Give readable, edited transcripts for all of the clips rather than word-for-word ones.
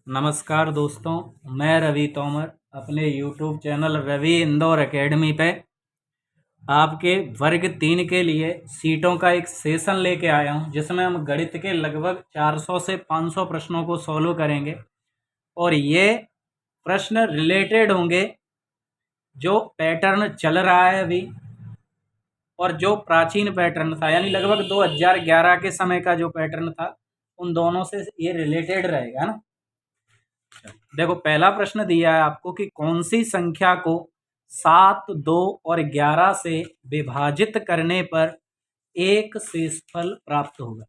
नमस्कार दोस्तों, मैं रवि तोमर अपने YouTube channel Ravi Indore academy पे आपके वर्ग 3 के लिए सीटों का एक सेशन लेके आया हूं, जिसमें हम गणित के लगभग 400 से 500 प्रश्नों को सॉल्व करेंगे। और ये प्रश्न रिलेटेड होंगे जो पैटर्न चल रहा है अभी और जो प्राचीन पैटर्न था, यानी लगभग 2011 के समय का जो पैटर्न था, उन दोनों से ये रिलेटेड रहेगा ना। देखो, पहला प्रश्न दिया है आपको कि कौन सी संख्या को 7, 2 और 11 से विभाजित करने पर एक शेषफल प्राप्त होगा।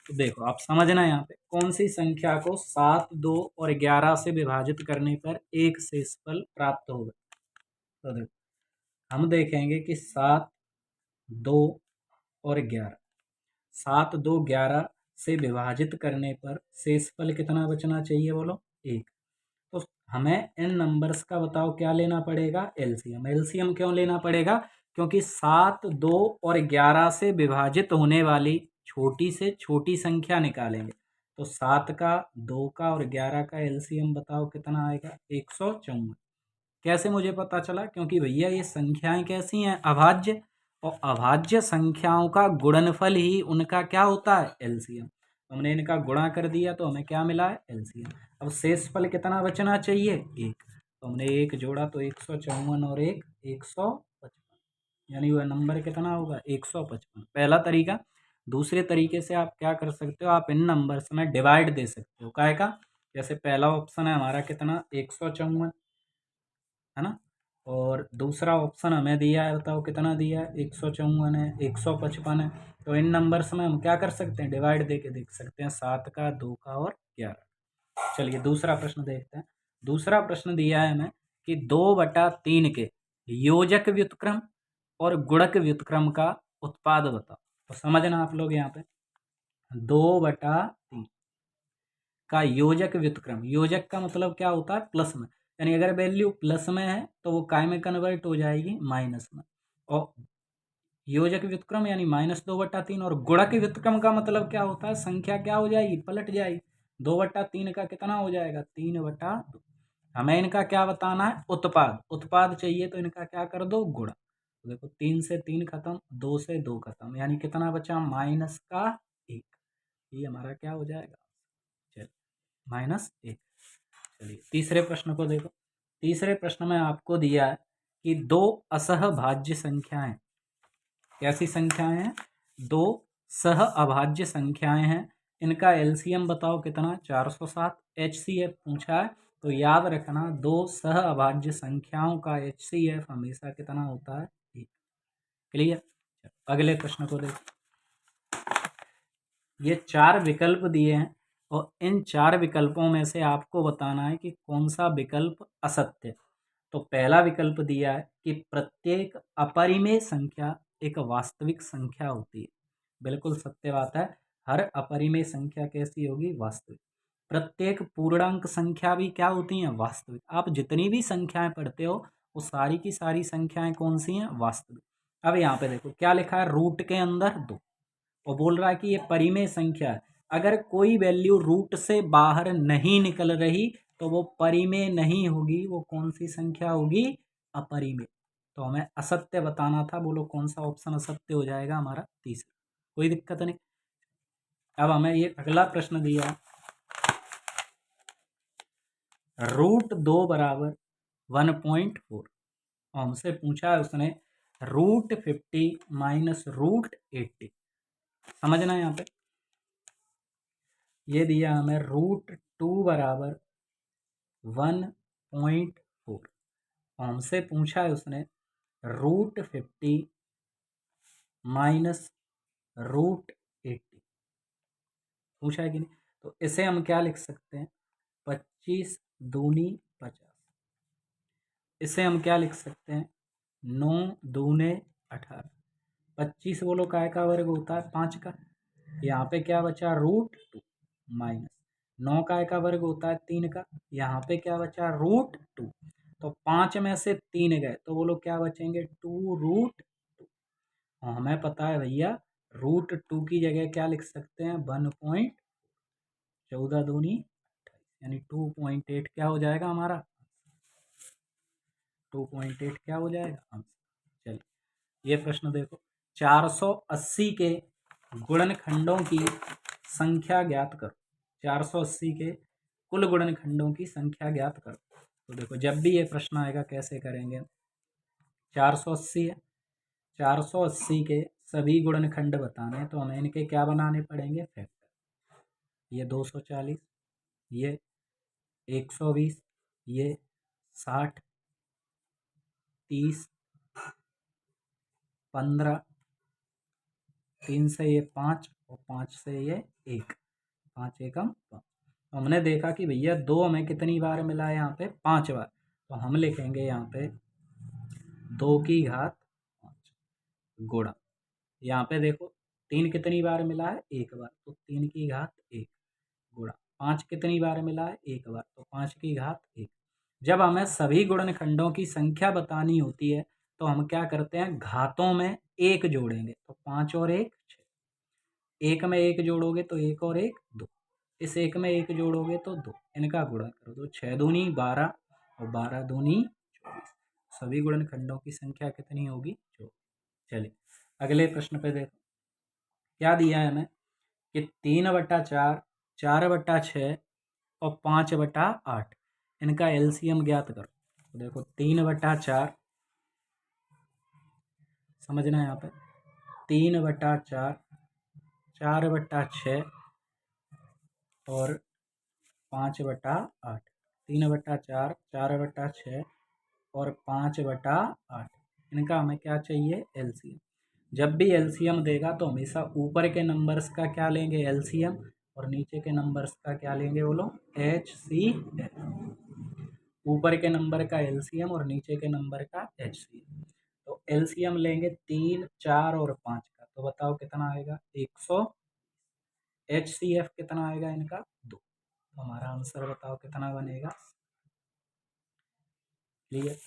तो देखो, आप समझना यहाँ पे कौन सी संख्या को 7, 2 और 11 से विभाजित करने पर एक शेषफल प्राप्त होगा। तो देखो, हम देखेंगे कि 7, 2 और 11, 7, 2, 11 से विभाजित करने पर शेषफल कितना बचना चाहिए, बोलो 1। तो हमें इन नंबर्स का बताओ क्या लेना पड़ेगा, एलसीएम। एलसीएम क्यों लेना पड़ेगा? क्योंकि 7, 2 और 11 से विभाजित होने वाली छोटी से छोटी संख्या निकालेंगे। तो 7 का, 2 का और 11 का एलसीएम बताओ कितना आएगा, 154। कैसे मुझे पता चला? क्योंकि भैया ये संख्याएं कैसी हैं, अभाज्य, और अभाज्य संख्याओं का गुणनफल ही उनका क्या होता है, एलसीएम। हमने इनका गुणा कर दिया तो हमें क्या मिला है, एलसीएम। अब शेषफल कितना बचना चाहिए, 1। तो हमने 1 जोड़ा तो 154 और 1 155, यानी वह नंबर कितना होगा, 155। पहला तरीका। दूसरे तरीके से आप क्या कर सकते हो, आप इन नंबर्स में डिवाइड दे सकते हो। काय का? जैसे पहला ऑप्शन है हमारा कितना, 154, है ना। और दूसरा ऑप्शन हमें दिया है, बताओ कितना दिया है, 154 है, 155 है। तो इन नंबर्स में हम क्या कर सकते हैं, डिवाइड दे के देख सकते हैं, 7 का, 2 का और 11। चलिए दूसरा प्रश्न देखते हैं। दूसरा प्रश्न दिया है हमें कि 2/3 के योजक व्युत्क्रम और गुणक व्युत्क्रम का उत्पाद बताओ। तो समझना आप लोग यहाँ पे, 2/3 का योजक व्युत्क्रम। योजक का मतलब क्या होता है, प्लस में, यानी अगर वैल्यू प्लस में है तो वो काय में कन्वर्ट हो जाएगी, माइनस में। और योजक व्युत्क्रम यानी -2/3, और गुणक व्युत्क्रम का मतलब क्या होता है, संख्या क्या हो जाएगी, पलट जाएगी। 2/3 का कितना हो जाएगा, 3/2। हमें इनका क्या बताना है, उत्पाद। उत्पाद चाहिए तो इनका क्या कर दो, गुणा। तो देखो, 3 से 3 खत्म, 2 से 2 खत्म, यानी कितना बचा, -1। ये हमारा क्या हो जाएगा, चलिए -1। चलिए तीसरे प्रश्न को देखो। तीसरे प्रश्न में आपको दिया है कि दो असहभाज्य संख्याएं, कैसी संख्याएं हैं, दो सह अभाज्य संख्याएं हैं, इनका एलसीएम बताओ कितना, 407। एचसीएफ पूछा है तो याद रखना, दो सह अभाज्य संख्याओं का एचसीएफ हमेशा कितना होता है, 1। क्लियर? अगले प्रश्न को देखो। ये 4 विकल्प दिए हैं और इन 4 विकल्पों में से आपको बताना है कि कौन सा विकल्प असत्य। तो पहला विकल्प दिया है कि प्रत्येक अपरिमेय संख्या एक वास्तविक संख्या होती है। बिल्कुल सत्य बात है, हर अपरिमेय संख्या कैसी होगी, वास्तविक। प्रत्येक पूर्णांक संख्या भी क्या होती हैं, वास्तविक। आप जितनी भी संख्याएं पढ़ते हो वो सारी की सारी संख्याएं कौन सी हैं, वास्तविक। अब यहाँ पे देखो क्या लिखा है, रूट के अंदर 2, और बोल रहा है कि ये परिमेय संख्या है। अगर कोई वैल्यू रूट से बाहर नहीं निकल रही तो वो परिमेय नहीं होगी, वो कौन सी संख्या होगी, अपरिमेय। तो हमें असत्य बताना था, बोलो कौन सा ऑप्शन असत्य हो जाएगा हमारा, तीसरा। कोई दिक्कत नहीं। अब हमें ये अगला प्रश्न दिया है, √2 = 1.4, और हमसे पूछा है उसने √50 - √80। समझना यहाँ पे, ये दिया हमें √2 = 1.4, और हमसे पूछा है उसने √50 - √80, पूछा है कि नहीं। तो इसे हम क्या लिख सकते हैं, 25 दूनी 50। इसे हम क्या लिख सकते हैं, 9 दूने 18। 25 बोलो काय का वर्ग होता है, 5 का। यहाँ पे क्या बचा, √2 माइनस 9 काय का वर्ग होता है, 3 का। यहाँ पे क्या बचा, √2। तो 5 में से 3 गए तो बोलो क्या बचेंगे, 2√2। और हमें पता है भैया, √2 की जगह क्या लिख सकते हैं, 1. 14 दूनी 28। यानी 2.8 क्या हो जाएगा हमारा, 2.8 क्या हो जाएगा आंसर। चलिए ये प्रश्न देखो, 480 के गुणनखंडों की संख्या ज्ञात करो। 480 के कुल गुणनखंडों की संख्या ज्ञात करो। तो देखो जब भी ये प्रश्न आएगा कैसे करेंगे, 480 है, 480 के सभी गुणनखंड बताने हैं, तो हमें इनके क्या बनाने पड़ेंगे, फैक्टर। ये 240, ये 120, ये 60, 30, 15, 3 से ये 5 और 5 से ये 1, 5 एकम 5। तो हमने देखा कि भैया 2 हमें कितनी बार मिला है यहाँ पे, 5 बार। तो हम लिखेंगे यहाँ पे 2 की घात 5 गुणा, यहाँ पे देखो 3 कितनी बार मिला है, 1 बार, तो 3 की घात 1 गुणा 5 कितनी बार मिला है, 1 बार, तो 5 की घात 1। जब हमें सभी गुणनखंडों की संख्या बतानी होती है तो हम क्या करते हैं, घातों में 1 जोड़ेंगे, तो 5 और 1 6, 1 में 1 जोड़ोगे तो 1 और 1 2, इस 1 में 1 जोड़ोगे तो 2, इनका गुणा करो तो 6 दूनी 12 और 12 दूनी 24। सभी गुणनखंडों की संख्या कितनी होगी, 24। चलिए अगले प्रश्न पे देखो क्या दिया है हमें कि 3/4, 4/6 और 5/8 इनका एलसीएम ज्ञात करो। तो देखो 3/4 समझना है यहाँ पे, 3/4, 4/6 और 5/8, 3/4, 4/6 और 5/8 इनका हमें क्या चाहिए, एलसीएम। जब भी एलसीएम देगा तो हमेशा ऊपर के नंबर्स का क्या लेंगे, एलसीएम, और नीचे के नंबर्स का क्या लेंगे बोलो, एचसीएफ। ऊपर के नंबर का एलसीएम और नीचे के नंबर का एचसीएफ। तो एलसीएम लेंगे 3, 4 और 5 का, तो बताओ कितना आएगा, 100। एचसीएफ कितना आएगा इनका, 2। तो हमारा आंसर बताओ कितना बनेगा, क्लियर।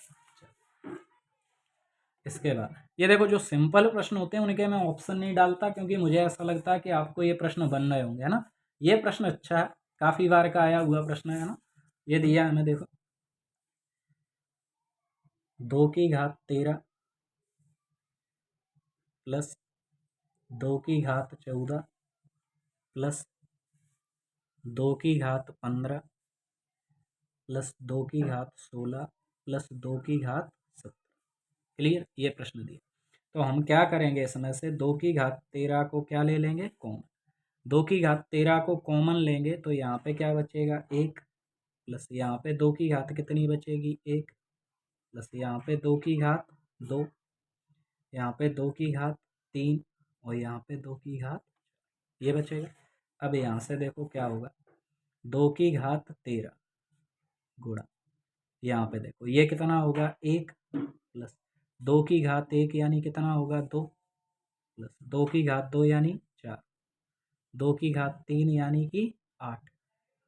इसके बाद ये देखो जो सिंपल प्रश्न होते हैं उनके मैं ऑप्शन नहीं डालता, क्योंकि मुझे ऐसा लगता है कि आपको ये प्रश्न बन रहे होंगे, है ना। ये प्रश्न अच्छा है, काफ़ी बार का आया हुआ प्रश्न है ना। ये दिया हमें देखो 2 की घात 13 प्लस 2 की घात 14 प्लस 2 की घात 15 प्लस 2 की घात 16 प्लस 2 की घात 17। क्लियर, ये प्रश्न दिया। तो हम क्या करेंगे, इसमें से 2 की घात 13 को क्या ले लेंगे, कॉमन। 2 की घात 13 को कॉमन लेंगे तो यहाँ पे क्या बचेगा, 1, प्लस यहाँ पे 2 की घात कितनी बचेगी, 1, प्लस यहाँ पे 2 की घात 2, यहाँ पे 2 की घात 3 और यहाँ पे 2 की घात, ये बचेगा। अब यहाँ से देखो क्या होगा, 2 की घात 13 गुणा, यहाँ पे देखो ये कितना होगा, 1, प्लस 2 की घात 1 यानी कितना होगा, 2, प्लस 2 की घात 2 यानी 4, 2 की घात 3 यानी कि 8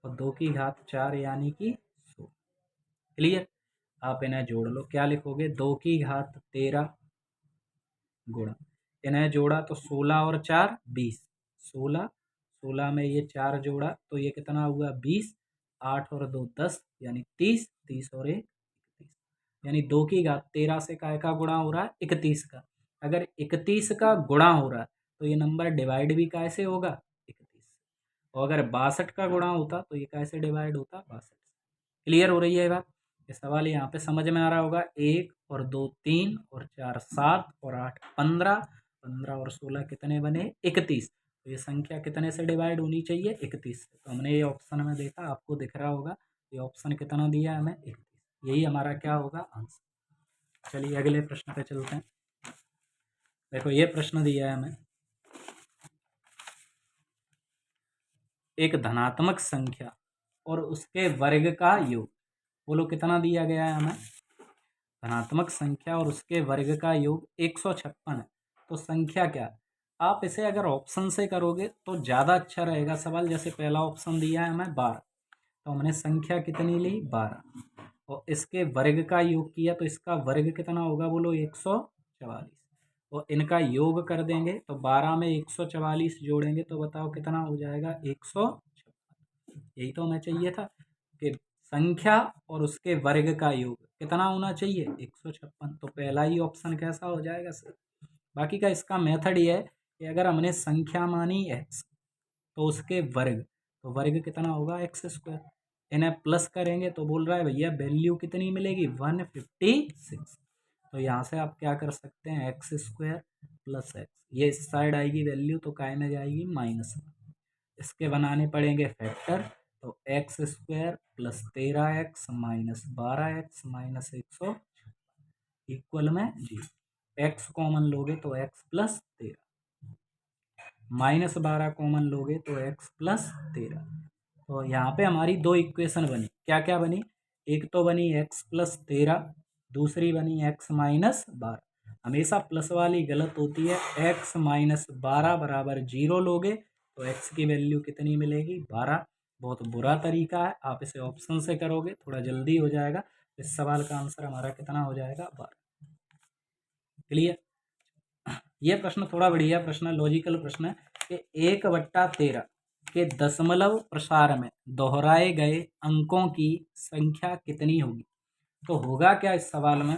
और 2 की घात 4 यानी कि 16। क्लियर, आप इन्हें जोड़ लो, क्या लिखोगे, 2 की घात 13 गुणा, इन्हें जोड़ा तो 16 और 4 20, 16, 16 में ये 4 जोड़ा तो ये कितना हुआ, 20, 8 और 2 10 यानी 30, 30 और 1 31, यानी 2 की घात 13 से काय का गुणा हो रहा है, 31 का। अगर 31 का गुणा हो रहा है तो ये नंबर डिवाइड भी कैसे होगा, 31 से। और अगर 62 का गुणा होता तो ये कैसे डिवाइड होता, 62 से। क्लियर हो रही है बात। ये सवाल यहाँ पे समझ में आ रहा होगा, 1 और 2 3 और 4 7 और 8 15, 15 और 16 कितने बने, 31। तो ये संख्या कितने से डिवाइड होनी चाहिए, 31 से। तो हमने ये ऑप्शन में देखा, आपको दिख रहा होगा ये ऑप्शन कितना दिया है हमें, 31। यही हमारा क्या होगा, आंसर। चलिए अगले प्रश्न पे चलते हैं। देखो ये प्रश्न दिया है हमें, एक धनात्मक संख्या और उसके वर्ग का योग, बोलो कितना दिया गया है हमें, धनात्मक संख्या और उसके वर्ग का योग 156 है। तो संख्या क्या है, आप इसे अगर ऑप्शन से करोगे तो ज़्यादा अच्छा रहेगा सवाल। जैसे पहला ऑप्शन दिया है हमें 12, तो हमने संख्या कितनी ली, 12, और इसके वर्ग का योग किया तो इसका वर्ग कितना होगा, बोलो 144, और इनका योग कर देंगे तो 12 में 144 जोड़ेंगे तो बताओ कितना हो जाएगा, 156। यही तो हमें चाहिए था। कि संख्या और उसके वर्ग का योग कितना होना चाहिए 156। तो पहला ही ऑप्शन कैसा हो जाएगा सर। बाकी का इसका मेथड ये है कि अगर हमने संख्या मानी x तो उसके वर्ग, तो वर्ग कितना होगा x²। इन्हें प्लस करेंगे तो बोल रहा है भैया वैल्यू कितनी मिलेगी 156। तो यहाँ से आप क्या कर सकते हैं x² प्लस x, ये इस साइड आएगी वैल्यू तो काय में जाएगी माइनस में। इसके बनाने पड़ेंगे फैक्टर, तो x² plus 13x minus 12x minus 100 equal में 0। x कॉमन लोगे तो x प्लस 13 माइनस 12 कॉमन लोगे तो x प्लस 13। तो यहाँ पे हमारी दो इक्वेशन बनी, क्या क्या बनी, एक तो बनी x प्लस 13, दूसरी बनी x माइनस 12। हमेशा प्लस वाली गलत होती है, x माइनस 12 बराबर 0 लोगे तो x की वैल्यू कितनी मिलेगी 12। बहुत बुरा तरीका है, आप इसे ऑप्शन से करोगे थोड़ा जल्दी हो जाएगा। इस सवाल का आंसर हमारा कितना हो जाएगा 12। क्लियर। ये प्रश्न थोड़ा बढ़िया प्रश्न है, लॉजिकल प्रश्न है कि 1/13 के दशमलव प्रसार में दोहराए गए अंकों की संख्या कितनी होगी। तो होगा क्या इस सवाल में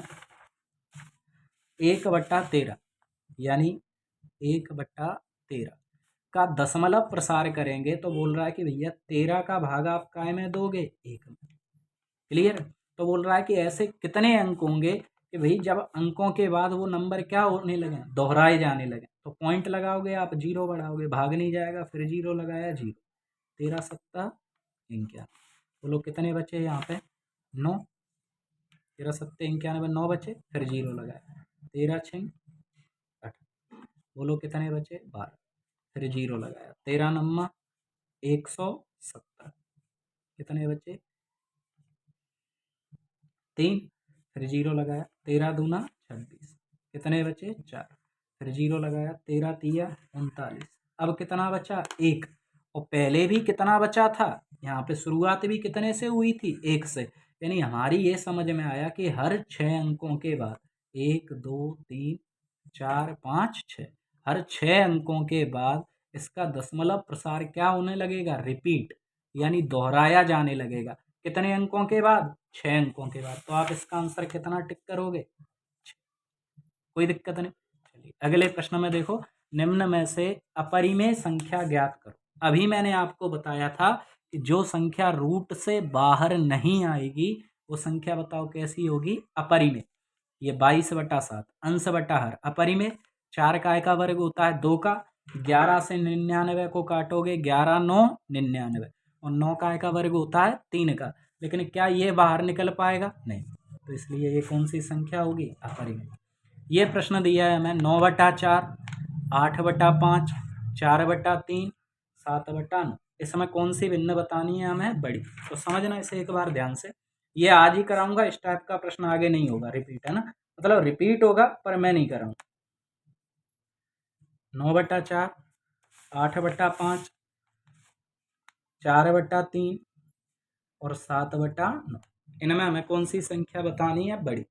1/13 यानी 1/13 का दशमलव प्रसार करेंगे तो बोल रहा है कि भैया 13 का भाग आप काय में दोगे 1 में। क्लियर। तो बोल रहा है कि ऐसे कितने अंक होंगे कि भाई जब अंकों के बाद वो नंबर क्या होने लगे दोहराए जाने लगे, तो पॉइंट लगाओगे आप 0 बढ़ाओगे, भाग नहीं जाएगा, फिर 0 लगाया 0। 13 सत्ता 91, बोलो कितने बचे यहाँ पे 9। 13 सत्ते 91 9 बचे, फिर 0 लगाया 13 6 8, बोलो कितने बचे 12, फिर 0 लगाया 13 9 170, कितने बचे 3, फिर 0 लगाया 13 दूना 26, कितने बचे 4, फिर 0 लगाया 13 तिया 39। अब कितना बचा 1, और पहले भी कितना बचा था, यहाँ पे शुरुआत भी कितने से हुई थी 1 से। यानी हमारी ये समझ में आया कि हर 6 अंकों के बाद 1 2 3 4 5 6, हर 6 अंकों के बाद इसका दशमलव प्रसार क्या होने लगेगा रिपीट, यानी दोहराया जाने लगेगा। कितने अंकों के बाद 6 अंकों के बाद। तो आप इसका आंसर कितना टिक करोगे 6। कोई दिक्कत नहीं। चलिए अगले प्रश्न में देखो, निम्न में से अपरिमेय संख्या ज्ञात करो। अभी मैंने आपको बताया था कि जो संख्या रूट से बाहर नहीं आएगी वो संख्या बताओ कैसी होगी अपरिमेय। ये 22/7 अंश बटा हर अपरिमेय। 4 काय का वर्ग होता है 2 का, 11 से 99 को काटोगे 11 9 99, और 9 काय का वर्ग होता है 3 का। लेकिन क्या ये बाहर निकल पाएगा नहीं, तो इसलिए ये कौन सी संख्या होगी अपरिमेय। ये प्रश्न दिया है हमें 9/4 8/5 4/3 7/9, इसमें कौन सी भिन्न बतानी है हमें बड़ी। तो समझना इसे एक बार ध्यान से, ये आज ही कराऊंगा, इस टाइप का प्रश्न आगे नहीं होगा रिपीट, है ना, मतलब रिपीट होगा पर मैं नहीं कराऊंगा। 9/4 8/5 4/3 और 7/9, इनमें हमें कौन सी संख्या बतानी है बड़ी।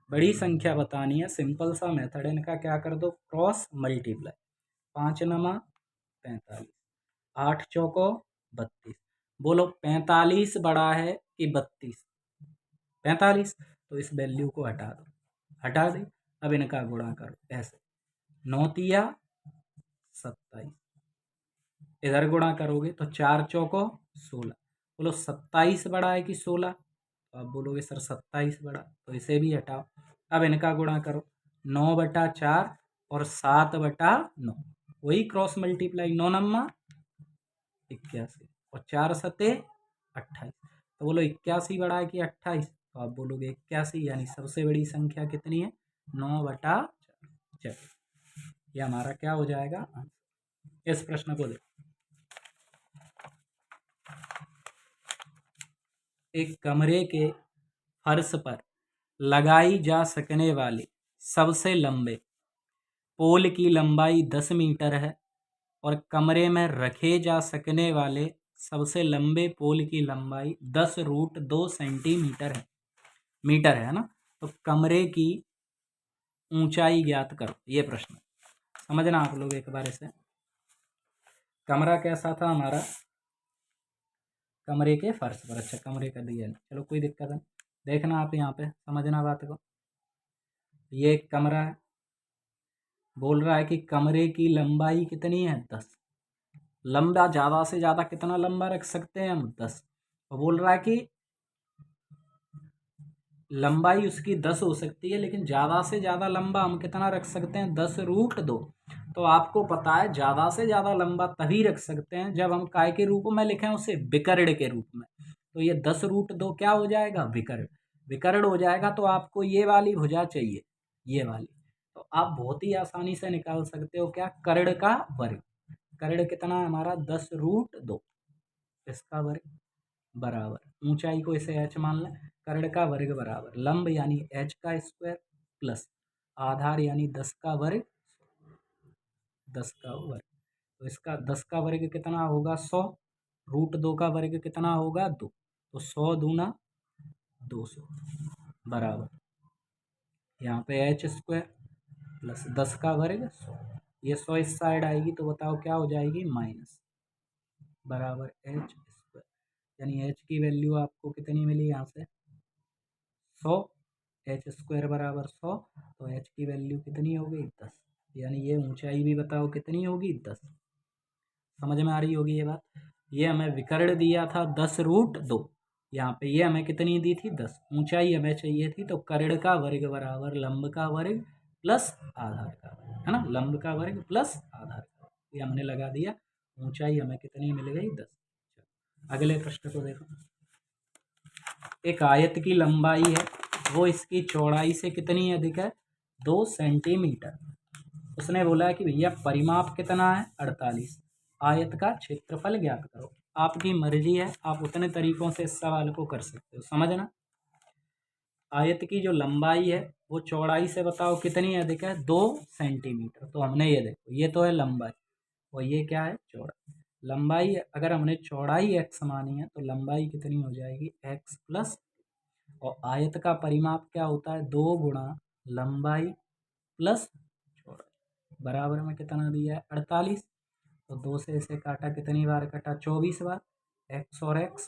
बड़ी संख्या बतानी है, सिंपल सा मेथड है इनका, क्या कर दो क्रॉस मल्टीप्लाई। 5 9 45, 8 चौको 32, बोलो 45 बड़ा है कि 32 45। तो इस वैल्यू को हटा दो, हटा दे। अब इनका गुणा करो ऐसे 9 तिया 27, इधर गुणा करोगे तो 4 चौको 16, बोलो 27 बड़ा है कि 16। तो आप बोलोगे सर 27 बड़ा, तो इसे भी हटाओ। अब इनका गुणा करो 9/4 और 7/9, वही क्रॉस मल्टीप्लाई 9 9 81 और 4 7 28। तो बोलो 81 बड़ा है कि 28, तो आप बोलोगे 81, यानी सबसे बड़ी संख्या कितनी है 9/4। चलो ये हमारा क्या हो जाएगा। इस प्रश्न को देखो, एक कमरे के फर्श पर लगाई जा सकने वाली सबसे लंबे पोल की लंबाई 10 मीटर है और कमरे में रखे जा सकने वाले सबसे लंबे पोल की लंबाई 10√2 सेंटीमीटर है, मीटर है ना। तो कमरे की ऊंचाई ज्ञात करो, ये प्रश्न समझना आप लोग एक बार इसे। कमरा कैसा था हमारा, कमरे के फर्श पर। अच्छा, कमरे का दिया नहीं, चलो कोई दिक्कत नहीं। देखना आप यहाँ पे, समझना बात को। ये एक कमरा है, बोल रहा है कि कमरे की लंबाई कितनी है 10। लंबा ज़्यादा से ज़्यादा कितना लंबा रख सकते हैं हम 10। और बोल रहा है कि लंबाई उसकी 10 हो सकती है, लेकिन ज़्यादा से ज़्यादा लंबा हम कितना रख सकते हैं 10√2। तो आपको पता है ज़्यादा से ज़्यादा लंबा तभी रख सकते हैं जब हम काय के रूप में लिखें, उसे विकर्ण के रूप में। तो ये 10√2 क्या हो जाएगा, विकर्ण। विकर्ण हो जाएगा तो आपको ये वाली भुजा चाहिए, ये वाली। तो आप बहुत ही आसानी से निकाल सकते हो क्या, कर्ण का वर्ग। कर्ण कितना है हमारा 10√2, इसका वर्ग बराबर ऊंचाई को इसे h मान लें। कर्ण का वर्ग बराबर लंब यानी h का स्क्वायर प्लस आधार यानी 10 का वर्ग, 10 का वर्ग। तो इसका 10 का वर्ग कितना होगा 100, √2 का वर्ग कितना होगा 2। तो 100 दूना 200 बराबर यहाँ पे h स्क्वायर प्लस 10 का वर्ग 100। ये 100 इस साइड आएगी तो बताओ क्या हो जाएगी, माइनस, बराबर h स्क्वायर। यानी h की वैल्यू आपको कितनी मिली यहाँ से 100, h स्क्वायर बराबर 100। तो h की वैल्यू कितनी होगी 10। यानी ये ऊंचाई भी बताओ कितनी होगी 10। समझ में आ रही होगी ये बात। ये हमें विकर्ण दिया था 10√2, यहाँ पे ये हमें कितनी दी थी 10। ऊंचाई हमें चाहिए थी, तो कर्ण का वर्ग बराबर लंब का वर्ग प्लस आधार का वर्ग, है ना, लंब का वर्ग प्लस आधार का वर्ग। ये हमने लगा दिया। ऊंचाई हमें कितनी मिल गई 10। अगले प्रश्न को देखो। एक आयत की लंबाई है, वो इसकी चौड़ाई से कितनी अधिक है, 2 सेंटीमीटर। उसने बोला है कि भैया परिमाप कितना है 48। आयत का क्षेत्रफल ज्ञात करो। आपकी मर्जी है, आप उतने तरीकों से इस सवाल को कर सकते हो। समझना, आयत की जो लंबाई है वो चौड़ाई से बताओ कितनी अधिक है, 2 सेंटीमीटर। तो हमने ये देखो, ये तो है लंबाई और ये क्या है, चौड़ाई। लंबाई अगर हमने चौड़ाई x मानी है तो लंबाई कितनी हो जाएगी x प्लस, और आयत का परिमाप क्या होता है 2 गुणा लंबाई प्लस चौड़ाई, बराबर में कितना दिया है 48। तो 2 से इसे काटा, कितनी बार कटा 24 बार। x और x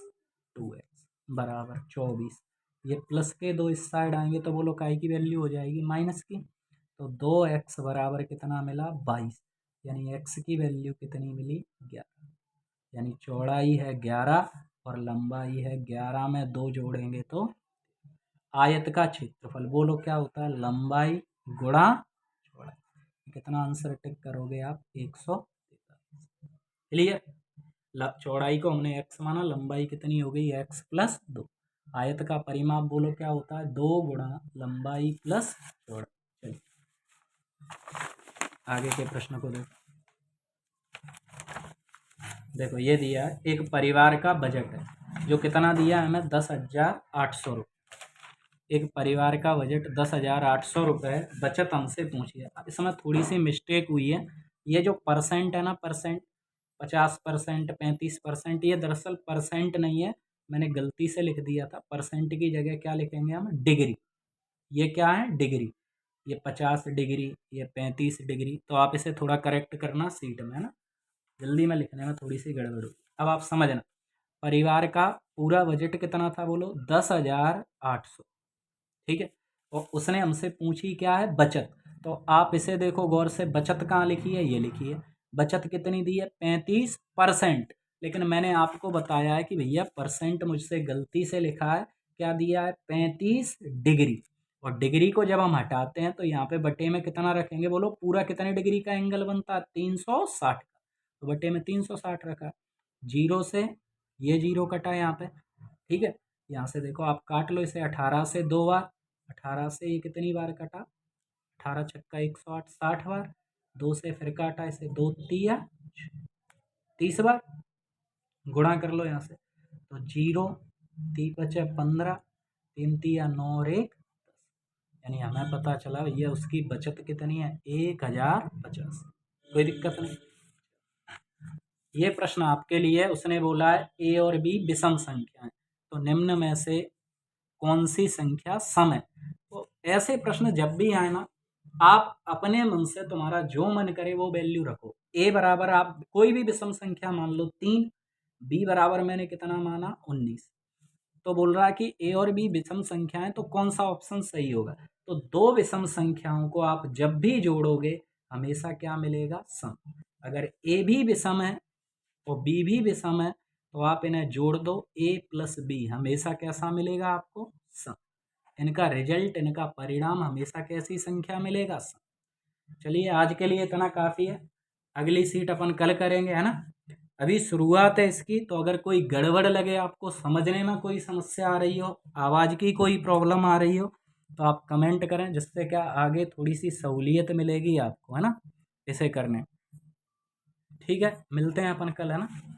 2x बराबर 24। ये प्लस के 2 इस साइड आएंगे तो बोलो काय की वैल्यू हो जाएगी माइनस की। तो 2x बराबर कितना मिला 22। यानी x की वैल्यू कितनी मिली 11। यानी चौड़ाई है 11 और लंबाई है 11 में 2 जोड़ेंगे तो आयत का क्षेत्रफल बोलो क्या होता है, लंबाई गुणा चौड़ाई। कितना आंसर टिक करोगे आप 143। क्लियर। चौड़ाई को हमने x माना, लंबाई कितनी हो गई x प्लस 2। आयत का परिमाप बोलो क्या होता है 2 गुणा लंबाई प्लस चौड़ाई। चलिए आगे के प्रश्न को देखो। देखो ये दिया है, एक परिवार का बजट है जो कितना दिया है हमें 10,800 रुपये। एक परिवार का बजट 10,800 रुपये, बचत हमसे पूछी है। इसमें थोड़ी सी मिस्टेक हुई है। ये जो परसेंट है ना, परसेंट 50%, 35%, ये दरअसल परसेंट नहीं है, मैंने गलती से लिख दिया था। परसेंट की जगह क्या लिखेंगे हम, डिग्री। ये क्या है, डिग्री। ये 50 डिग्री, ये 35 डिग्री। तो आप इसे थोड़ा करेक्ट करना सीट में, है ना, जल्दी में लिखने में थोड़ी सी गड़बड़ हुई। अब आप समझना, परिवार का पूरा बजट कितना था बोलो 10,800, ठीक है। और उसने हमसे पूछी क्या है, बचत। तो आप इसे देखो गौर से, बचत कहाँ लिखी है, ये लिखी है। बचत कितनी दी है 35%। लेकिन मैंने आपको बताया है कि भैया परसेंट मुझसे गलती से लिखा है, क्या दिया है 35 डिग्री। और डिग्री को जब हम हटाते हैं तो यहाँ पे बटे में कितना रखेंगे बोलो, पूरा कितने डिग्री का एंगल बनता है 360 का। तो बटे में 360 रखा। जीरो से ये जीरो कटा यहाँ पे, ठीक है। यहाँ से देखो आप काट लो इसे, 18 से 2 बार, 18 से ये कितनी बार कटा, 18 छक्का 108, 60 बार। 2 से फिर काटा इसे, 2 तिया 30 बार। गुणा कर लो यहाँ से, तो 0 3 बचे 15, 3 तिया 9 और 1 10। यानी हमें पता चला भैया उसकी बचत कितनी है 1050। कोई दिक्कत नहीं। ये प्रश्न आपके लिए, उसने बोला है ए और बी विषम संख्या है, तो निम्न में से कौन सी संख्या सम है। तो ऐसे प्रश्न जब भी आए ना, आप अपने मन से तुम्हारा जो मन करे वो वैल्यू रखो। ए बराबर आप कोई भी विषम संख्या मान लो 3, बी बराबर मैंने कितना माना 19। तो बोल रहा है कि ए और बी विषम संख्याएं, तो कौन सा ऑप्शन सही होगा। तो दो विषम संख्याओं को आप जब भी जोड़ोगे हमेशा क्या मिलेगा, सम। अगर ए भी विषम है और बी भी विषम है तो आप इन्हें जोड़ दो, ए प्लस बी हमेशा कैसा मिलेगा आपको, सम। इनका रिजल्ट, इनका परिणाम हमेशा कैसी संख्या मिलेगा, सम। चलिए आज के लिए इतना काफ़ी है, अगली सीट अपन कल करेंगे, है ना। अभी शुरुआत है इसकी, तो अगर कोई गड़बड़ लगे, आपको समझने में कोई समस्या आ रही हो, आवाज़ की कोई प्रॉब्लम आ रही हो, तो आप कमेंट करें, जिससे क्या आगे थोड़ी सी सहूलियत मिलेगी आपको, है ना, इसे करने। ठीक है, मिलते हैं अपन कल, है ना।